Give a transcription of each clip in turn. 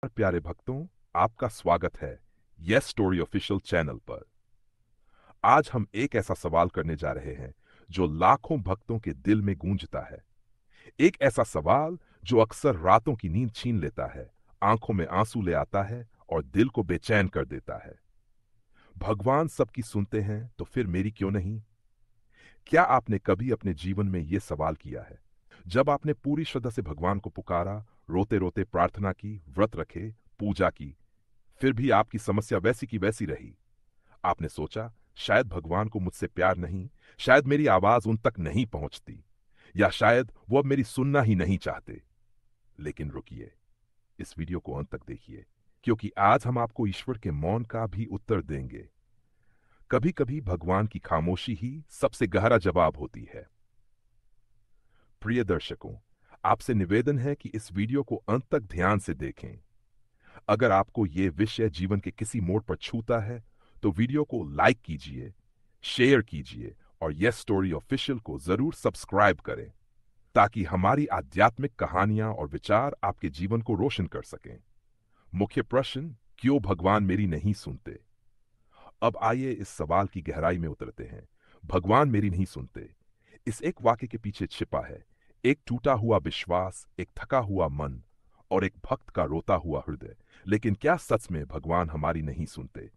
प्यारे भक्तों, आपका स्वागत है यस स्टोरी ऑफिशियल चैनल पर। आज हम एक ऐसा सवाल करने जा रहे हैं जो लाखों भक्तों के दिल में गूंजता है। एक ऐसा सवाल जो अक्सर रातों की नींद छीन लेता है, आंखों में आंसू ले आता है और दिल को बेचैन कर देता है। भगवान सबकी सुनते हैं तो फिर मेरी क्यों नहीं? क्या आपने कभी अपने जीवन में यह सवाल किया है? जब आपने पूरी श्रद्धा से भगवान को पुकारा, रोते रोते प्रार्थना की, व्रत रखे, पूजा की, फिर भी आपकी समस्या वैसी की वैसी रही। आपने सोचा, शायद भगवान को मुझसे प्यार नहीं, शायद मेरी आवाज उन तक नहीं पहुंचती, या शायद वो अब मेरी सुनना ही नहीं चाहते। लेकिन रुकिए, इस वीडियो को अंत तक देखिए, क्योंकि आज हम आपको ईश्वर के मौन का भी उत्तर देंगे। कभी कभी भगवान की खामोशी ही सबसे गहरा जवाब होती है। प्रिय दर्शकों, आपसे निवेदन है कि इस वीडियो को अंत तक ध्यान से देखें। अगर आपको यह विषय जीवन के किसी मोड़ पर छूता है तो वीडियो को लाइक कीजिए, शेयर कीजिए और यस स्टोरी ऑफिशियल को जरूर सब्सक्राइब करें, ताकि हमारी आध्यात्मिक कहानियां और विचार आपके जीवन को रोशन कर सकें। मुख्य प्रश्न, क्यों भगवान मेरी नहीं सुनते? अब आइए इस सवाल की गहराई में उतरते हैं। भगवान मेरी नहीं सुनते, इस एक वाक्य के पीछे छिपा है एक टूटा हुआ विश्वास, एक थका हुआ मन और एक भक्त का रोता हुआ हृदय। लेकिन क्या सच में भगवान हमारी नहीं सुनते,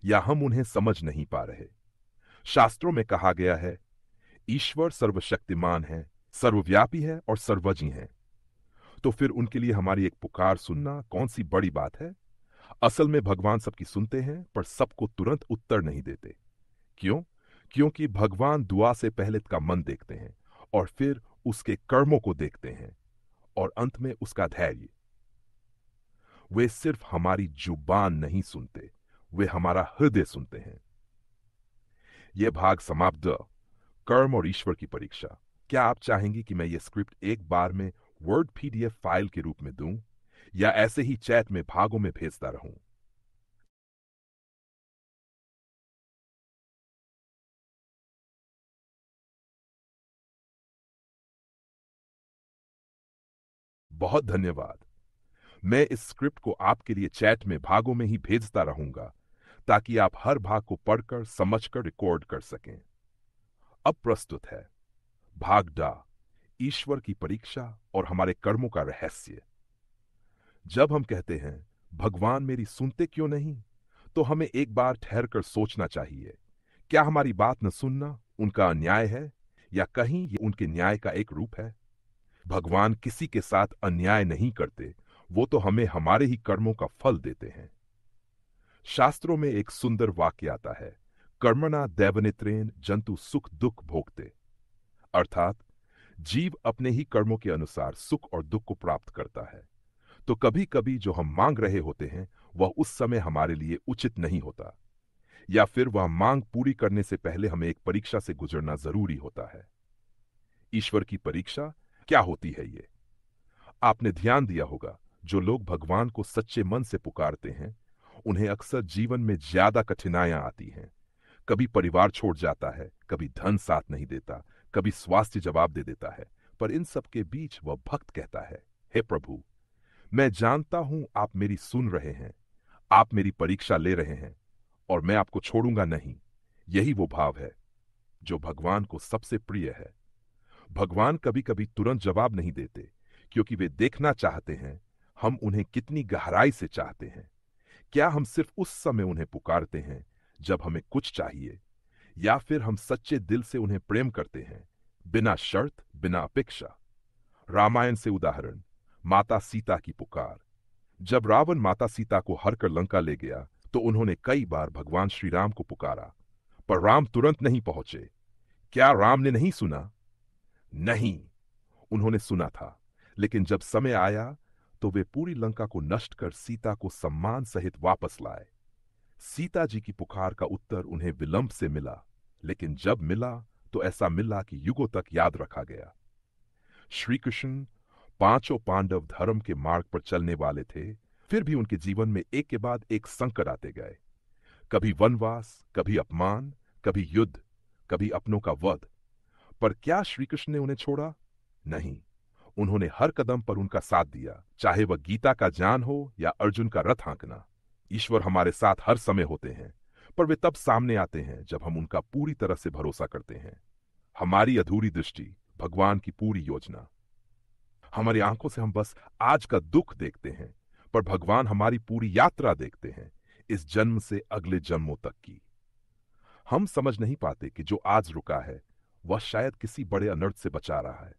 या हम उन्हें समझ नहीं पा रहे? शास्त्रों में कहा गया है, ईश्वर सर्वशक्तिमान है, सर्वव्यापी है और सर्वज्ञ है। तो फिर उनके लिए हमारी एक पुकार सुनना कौन सी बड़ी बात है? असल में भगवान सबकी सुनते हैं, पर सबको तुरंत उत्तर नहीं देते। क्यों? क्योंकि भगवान दुआ से पहले का मन देखते हैं और फिर उसके कर्मों को देखते हैं और अंत में उसका धैर्य। वे सिर्फ हमारी जुबान नहीं सुनते, वे हमारा हृदय सुनते हैं। यह भाग समाप्त, कर्म और ईश्वर की परीक्षा। क्या आप चाहेंगी कि मैं यह स्क्रिप्ट एक बार में वर्ड पीडीएफ फाइल के रूप में दूं, या ऐसे ही चैट में भागों में भेजता रहूं? बहुत धन्यवाद। मैं इस स्क्रिप्ट को आपके लिए चैट में भागों में ही भेजता रहूंगा, ताकि आप हर भाग को पढ़कर समझकर रिकॉर्ड कर सकें। अब प्रस्तुत है भाग डा, ईश्वर की परीक्षा और हमारे कर्मों का रहस्य। जब हम कहते हैं भगवान मेरी सुनते क्यों नहीं, तो हमें एक बार ठहरकर सोचना चाहिए। क्या हमारी बात न सुनना उनका अन्याय है, या कहीं ये उनके न्याय का एक रूप है? भगवान किसी के साथ अन्याय नहीं करते, वो तो हमें हमारे ही कर्मों का फल देते हैं। शास्त्रों में एक सुंदर वाक्य आता है, कर्मणा दैवनित्रेन जंतु सुख दुख भोगते। अर्थात जीव अपने ही कर्मों के अनुसार सुख और दुख को प्राप्त करता है। तो कभी कभी जो हम मांग रहे होते हैं वह उस समय हमारे लिए उचित नहीं होता, या फिर वह मांग पूरी करने से पहले हमें एक परीक्षा से गुजरना जरूरी होता है। ईश्वर की परीक्षा क्या होती है ये? आपने ध्यान दिया होगा, जो लोग भगवान को सच्चे मन से पुकारते हैं उन्हें अक्सर जीवन में ज्यादा कठिनाइयां आती हैं। कभी परिवार छोड़ जाता है, कभी धन साथ नहीं देता, कभी स्वास्थ्य जवाब दे देता है। पर इन सब के बीच वह भक्त कहता है, हे प्रभु, मैं जानता हूं आप मेरी सुन रहे हैं, आप मेरी परीक्षा ले रहे हैं, और मैं आपको छोड़ूंगा नहीं। यही वो भाव है जो भगवान को सबसे प्रिय है। भगवान कभी कभी तुरंत जवाब नहीं देते, क्योंकि वे देखना चाहते हैं हम उन्हें कितनी गहराई से चाहते हैं। क्या हम सिर्फ उस समय उन्हें पुकारते हैं जब हमें कुछ चाहिए, या फिर हम सच्चे दिल से उन्हें प्रेम करते हैं, बिना शर्त, बिना अपेक्षा? रामायण से उदाहरण, माता सीता की पुकार। जब रावण माता सीता को हर कर लंका ले गया तो उन्होंने कई बार भगवान श्री राम को पुकारा, पर राम तुरंत नहीं पहुंचे। क्या राम ने नहीं सुना? नहीं, उन्होंने सुना था। लेकिन जब समय आया तो वे पूरी लंका को नष्ट कर सीता को सम्मान सहित वापस लाए। सीता जी की पुकार का उत्तर उन्हें विलंब से मिला, लेकिन जब मिला तो ऐसा मिला कि युगों तक याद रखा गया। श्री कृष्ण पांचों पांडव धर्म के मार्ग पर चलने वाले थे, फिर भी उनके जीवन में एक के बाद एक संकट आते गए। कभी वनवास, कभी अपमान, कभी युद्ध, कभी अपनों का वध। पर क्या श्री कृष्ण ने उन्हें छोड़ा? नहीं, उन्होंने हर कदम पर उनका साथ दिया, चाहे वह गीता का ज्ञान हो या अर्जुन का रथ हाँकना। ईश्वर हमारे साथ हर समय होते हैं, पर वे तब सामने आते हैं जब हम उनका पूरी तरह से भरोसा करते हैं। हमारी अधूरी दृष्टि, भगवान की पूरी योजना। हमारी आंखों से हम बस आज का दुख देखते हैं, पर भगवान हमारी पूरी यात्रा देखते हैं, इस जन्म से अगले जन्मों तक की। हम समझ नहीं पाते कि जो आज रुका है वह शायद किसी बड़े अनर्थ से बचा रहा है।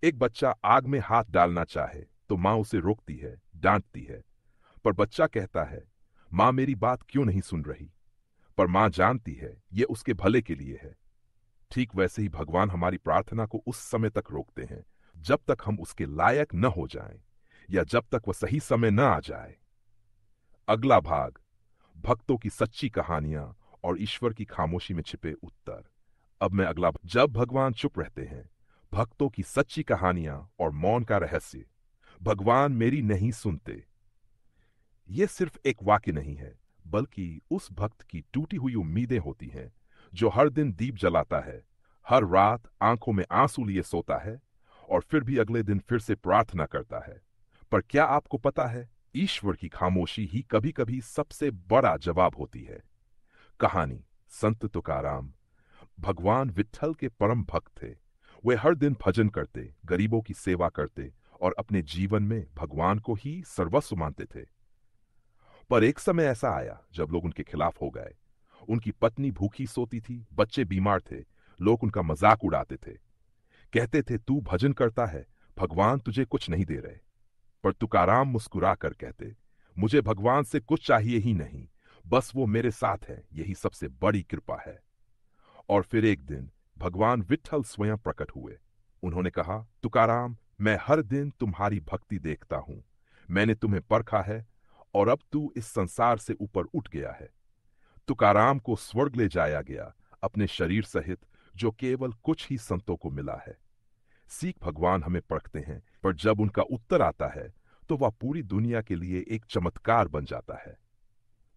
एक बच्चा आग में हाथ डालना चाहे तो मां उसे रोकती है, डांटती है, पर बच्चा कहता है, मां मेरी बात क्यों नहीं सुन रही? पर मां जानती है ये उसके भले के लिए है। ठीक वैसे ही भगवान हमारी प्रार्थना को उस समय तक रोकते हैं जब तक हम उसके लायक न हो जाएं, या जब तक वह सही समय न आ जाए। अगला भाग, भक्तों की सच्ची कहानियां और ईश्वर की खामोशी में छिपे उत्तर। अब मैं अगला, जब भगवान चुप रहते हैं, भक्तों की सच्ची कहानियां और मौन का रहस्य। भगवान मेरी नहीं सुनते। यह सिर्फ एक वाक्य नहीं है, बल्कि उस भक्त की टूटी हुई उम्मीदें होती हैं जो हर दिन दीप जलाता है, हर रात आंखों में आंसू लिए सोता है, और फिर भी अगले दिन फिर से प्रार्थना करता है। पर क्या आपको पता है, ईश्वर की खामोशी ही कभी कभी सबसे बड़ा जवाब होती है। कहानी, संत तुकाराम। भगवान विट्ठल के परम भक्त थे। वे हर दिन भजन करते, गरीबों की सेवा करते और अपने जीवन में भगवान को ही सर्वस्व मानते थे। पर एक समय ऐसा आया जब लोग उनके खिलाफ हो गए। उनकी पत्नी भूखी सोती थी, बच्चे बीमार थे, लोग उनका मजाक उड़ाते थे। कहते थे, तू भजन करता है, भगवान तुझे कुछ नहीं दे रहे। पर तुकाराम मुस्कुरा कर कहते, मुझे भगवान से कुछ चाहिए ही नहीं, बस वो मेरे साथ है, यही सबसे बड़ी कृपा है। और फिर एक दिन भगवान विट्ठल स्वयं प्रकट हुए। उन्होंने कहा, तुकाराम, मैं हर दिन तुम्हारी भक्ति देखता हूं। मैंने तुम्हें परखा है और अब तू इस संसार से ऊपर उठ गया है। तुकाराम को स्वर्ग ले जाया गया, अपने शरीर सहित, जो केवल कुछ ही संतों को मिला है। सीख भगवान हमें परखते हैं, पर जब उनका उत्तर आता है तो वह पूरी दुनिया के लिए एक चमत्कार बन जाता है।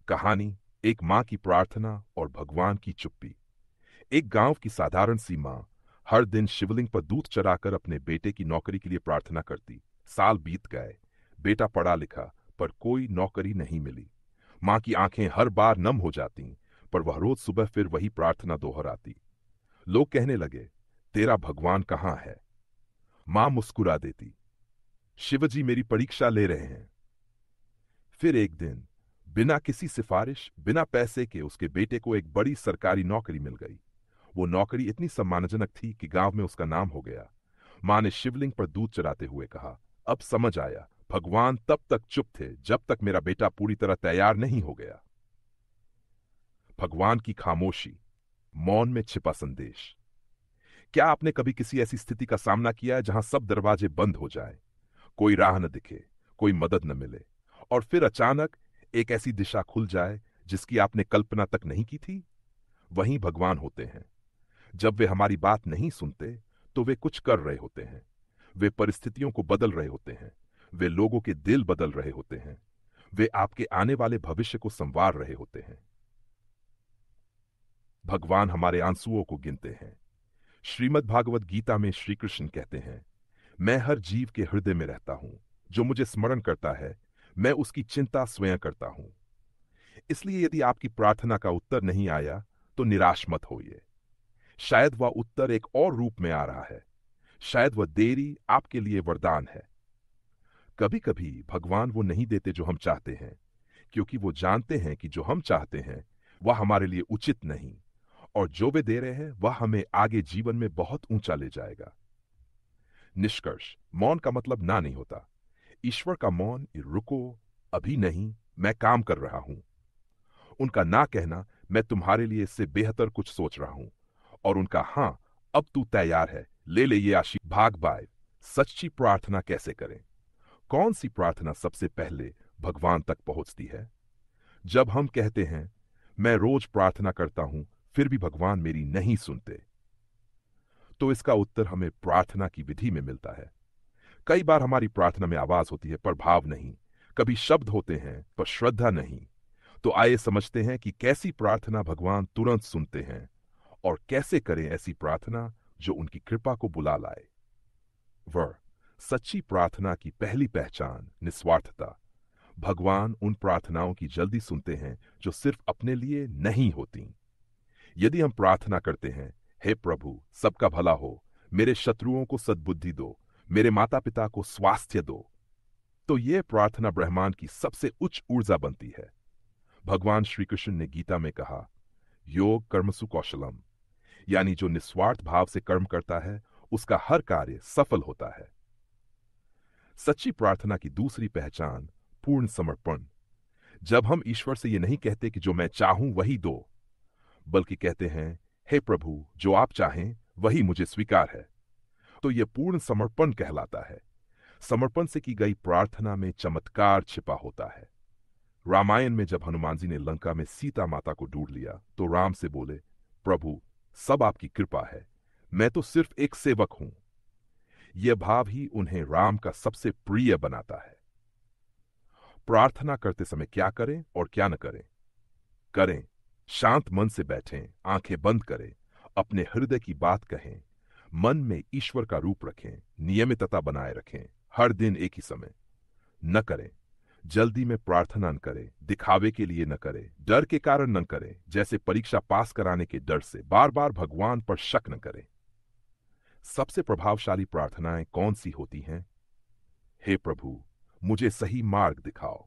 कहानी, एक मां की प्रार्थना और भगवान की चुप्पी। एक गांव की साधारण सी मां हर दिन शिवलिंग पर दूध चढ़ाकर अपने बेटे की नौकरी के लिए प्रार्थना करती। साल बीत गए, बेटा पढ़ा लिखा, पर कोई नौकरी नहीं मिली। मां की आंखें हर बार नम हो जाती, पर वह रोज सुबह फिर वही प्रार्थना दोहराती। लोग कहने लगे, तेरा भगवान कहां है? मां मुस्कुरा देती, शिवजी मेरी परीक्षा ले रहे हैं। फिर एक दिन, बिना किसी सिफारिश, बिना पैसे के उसके बेटे को एक बड़ी सरकारी नौकरी मिल गई। वो नौकरी इतनी सम्मानजनक थी कि गांव में उसका नाम हो गया। मां ने शिवलिंग पर दूध चढ़ाते हुए कहा, अब समझ आया, भगवान तब तक चुप थे जब तक मेरा बेटा पूरी तरह तैयार नहीं हो गया। भगवान की खामोशी, मौन में छिपा संदेश। क्या आपने कभी किसी ऐसी स्थिति का सामना किया है जहां सब दरवाजे बंद हो जाए, कोई राह न दिखे, कोई मदद न मिले, और फिर अचानक एक ऐसी दिशा खुल जाए जिसकी आपने कल्पना तक नहीं की थी? वहीं भगवान होते हैं। जब वे हमारी बात नहीं सुनते तो वे कुछ कर रहे होते हैं। वे परिस्थितियों को बदल रहे होते हैं, वे लोगों के दिल बदल रहे होते हैं, वे आपके आने वाले भविष्य को संवार रहे होते हैं। भगवान हमारे आंसुओं को गिनते हैं। श्रीमद् भागवत गीता में श्री कृष्ण कहते हैं, मैं हर जीव के हृदय में रहता हूं, जो मुझे स्मरण करता है, मैं उसकी चिंता स्वयं करता हूं। इसलिए यदि आपकी प्रार्थना का उत्तर नहीं आया तो निराश मत होइए। शायद वह उत्तर एक और रूप में आ रहा है। शायद वह देरी आपके लिए वरदान है। कभी कभी भगवान वो नहीं देते जो हम चाहते हैं, क्योंकि वो जानते हैं कि जो हम चाहते हैं वह हमारे लिए उचित नहीं, और जो वे दे रहे हैं वह हमें आगे जीवन में बहुत ऊंचा ले जाएगा। निष्कर्ष, मौन का मतलब ना नहीं होता। ईश्वर का मौन, रुको, अभी नहीं, मैं काम कर रहा हूं। उनका ना कहना, मैं तुम्हारे लिए इससे बेहतर कुछ सोच रहा हूं। और उनका हां, अब तू तैयार है, ले ले ये आशीष। भाग बाय, सच्ची प्रार्थना कैसे करें? कौन सी प्रार्थना सबसे पहले भगवान तक पहुंचती है? जब हम कहते हैं, मैं रोज प्रार्थना करता हूं, फिर भी भगवान मेरी नहीं सुनते, तो इसका उत्तर हमें प्रार्थना की विधि में मिलता है। कई बार हमारी प्रार्थना में आवाज होती है पर भाव नहीं, कभी शब्द होते हैं पर श्रद्धा नहीं। तो आइए समझते हैं कि कैसी प्रार्थना भगवान तुरंत सुनते हैं, और कैसे करें ऐसी प्रार्थना जो उनकी कृपा को बुला लाए। वर सच्ची प्रार्थना की पहली पहचान निस्वार्थता। भगवान उन प्रार्थनाओं की जल्दी सुनते हैं जो सिर्फ अपने लिए नहीं होती। यदि हम प्रार्थना करते हैं, हे प्रभु, सबका भला हो, मेरे शत्रुओं को सद्बुद्धि दो, मेरे माता पिता को स्वास्थ्य दो, तो यह प्रार्थना ब्रह्मांड की सबसे उच्च ऊर्जा बनती है। भगवान श्री कृष्ण ने गीता में कहा, योग कर्मसु कौशलम, यानी जो निस्वार्थ भाव से कर्म करता है उसका हर कार्य सफल होता है। सच्ची प्रार्थना की दूसरी पहचान पूर्ण समर्पण। जब हम ईश्वर से ये नहीं कहते कि जो मैं चाहूं वही दो, बल्कि कहते हैं, हे प्रभु, जो आप चाहें वही मुझे स्वीकार है, तो यह पूर्ण समर्पण कहलाता है। समर्पण से की गई प्रार्थना में चमत्कार छिपा होता है। रामायण में जब हनुमान जी ने लंका में सीता माता को ढूंढ लिया तो राम से बोले, प्रभु, सब आपकी कृपा है, मैं तो सिर्फ एक सेवक हूं। यह भाव ही उन्हें राम का सबसे प्रिय बनाता है। प्रार्थना करते समय क्या करें और क्या न करें? करें, शांत मन से बैठें, आंखें बंद करें, अपने हृदय की बात कहें, मन में ईश्वर का रूप रखें, नियमितता बनाए रखें, हर दिन एक ही समय। न करें, जल्दी में प्रार्थना न करें, दिखावे के लिए न करें, डर के कारण न करें, जैसे परीक्षा पास कराने के डर से बार बार भगवान पर शक न करें। सबसे प्रभावशाली प्रार्थनाएं कौन सी होती हैं? हे प्रभु, मुझे सही मार्ग दिखाओ।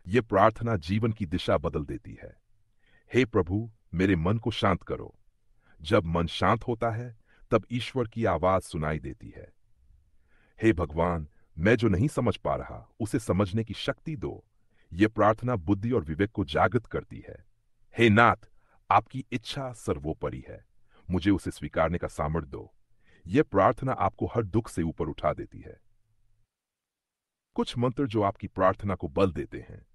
यह प्रार्थना जीवन की दिशा बदल देती है। हे प्रभु, मेरे मन को शांत करो। जब मन शांत होता है तब ईश्वर की आवाज सुनाई देती है। हे भगवान, मैं जो नहीं समझ पा रहा उसे समझने की शक्ति दो। यह प्रार्थना बुद्धि और विवेक को जागृत करती है। हे नाथ, आपकी इच्छा सर्वोपरि है, मुझे उसे स्वीकारने का सामर्थ्य दो। यह प्रार्थना आपको हर दुख से ऊपर उठा देती है। कुछ मंत्र जो आपकी प्रार्थना को बल देते हैं।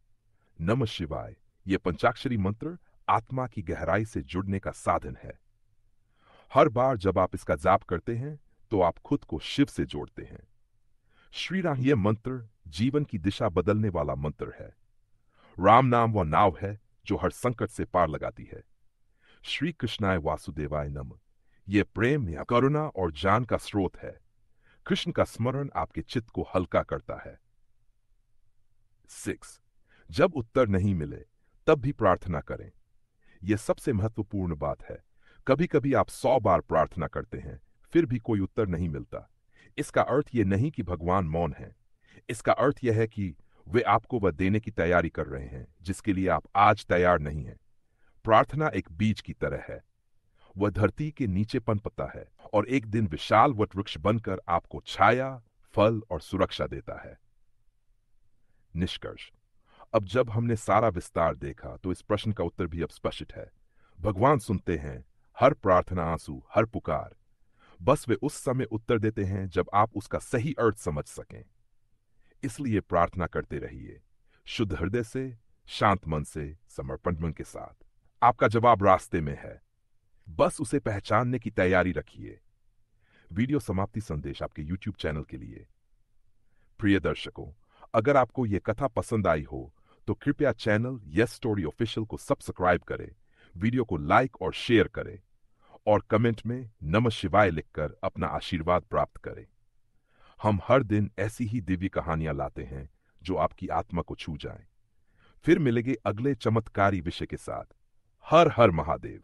नमः शिवाय, यह पंचाक्षरी मंत्र आत्मा की गहराई से जुड़ने का साधन है। हर बार जब आप इसका जाप करते हैं तो आप खुद को शिव से जोड़ते हैं। श्री राम, यह मंत्र जीवन की दिशा बदलने वाला मंत्र है। राम नाम वह नाव है जो हर संकट से पार लगाती है। श्री कृष्णाय वासुदेवाय नमः, यह प्रेम या करुणा और ज्ञान का स्रोत है। कृष्ण का स्मरण आपके चित्त को हल्का करता है। 6. जब उत्तर नहीं मिले तब भी प्रार्थना करें। यह सबसे महत्वपूर्ण बात है। कभी कभी आप 100 बार प्रार्थना करते हैं फिर भी कोई उत्तर नहीं मिलता। इसका अर्थ यह नहीं कि भगवान मौन है। इसका अर्थ यह है कि वे आपको वह देने की तैयारी कर रहे हैं जिसके लिए आप आज तैयार नहीं हैं। प्रार्थना एक बीज की तरह है। वह धरती के नीचे पनपता है और एक दिन विशाल वटवृक्ष बनकर आपको छाया, फल और सुरक्षा देता है। निष्कर्ष, अब जब हमने सारा विस्तार देखा तो इस प्रश्न का उत्तर भी अब स्पष्ट है। भगवान सुनते हैं हर प्रार्थना, आंसू, हर पुकार। बस वे उस समय उत्तर देते हैं जब आप उसका सही अर्थ समझ सकें। इसलिए प्रार्थना करते रहिए, शुद्ध हृदय से, शांत मन से, समर्पण मन के साथ। आपका जवाब रास्ते में है, बस उसे पहचानने की तैयारी रखिए। वीडियो समाप्ति संदेश आपके YouTube चैनल के लिए। प्रिय दर्शकों, अगर आपको यह कथा पसंद आई हो तो कृपया चैनल यस स्टोरी ऑफिशियल को सब्सक्राइब करें, वीडियो को लाइक और शेयर करें और कमेंट में नमः शिवाय लिखकर अपना आशीर्वाद प्राप्त करें। हम हर दिन ऐसी ही दिव्य कहानियां लाते हैं जो आपकी आत्मा को छू जाएं। फिर मिलेंगे अगले चमत्कारी विषय के साथ। हर हर महादेव।